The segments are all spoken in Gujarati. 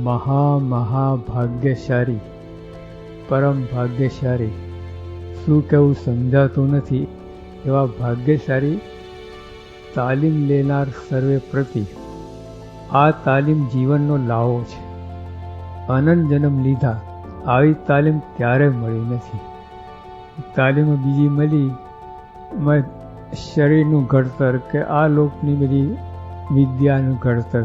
મહાભાગ્યશાળી, પરમ ભાગ્યશાળી, શું કહેવું સમજાતું નથી એવા ભાગ્યશાળી તાલીમ લેનાર સર્વે પ્રતિ આ તાલીમ જીવનનો લાવો છે. અનંત જન્મ લીધા, આવી તાલીમ ક્યારે મળી નથી. તાલીમ બીજી મળી શરીરનું ઘડતર કે આ લોકની બધી વિદ્યાનું ઘડતર,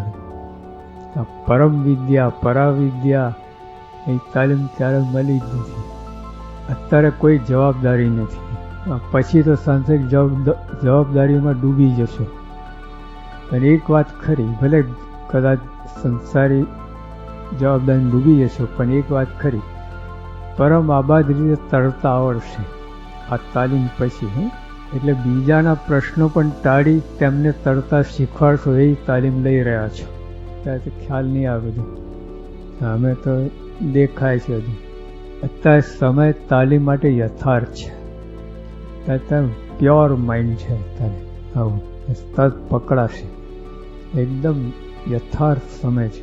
પરમ વિદ્યા પરાવિદ્યા એ તાલીમ ક્યારે મળી જ નથી. અત્યારે કોઈ જવાબદારી નથી, પછી તો સાંસારિક જવાબદારીઓમાં ડૂબી જશો. અને એક વાત ખરી, ભલે કદાચ સંસારી જવાબદારી ડૂબી જશો, પણ એક વાત ખરી, પરમ આબાદ રીતે તરતા આવડશે આ તાલીમ પછી. એટલે બીજાના પ્રશ્નો પણ ટાળી તેમને તરતા શીખવાડશો, એ તાલીમ લઈ રહ્યા છો. ત્યારે ખ્યાલ નહીં આવે બધું, અમે તો દેખાય છે હજુ. અત્યારે સમય તાલીમ માટે યથાર્થ છે. અત્યારે પ્યોર માઇન્ડ છે. અત્યારે આવું તરત પકડાશે, એકદમ યથાર્થ સમય છે.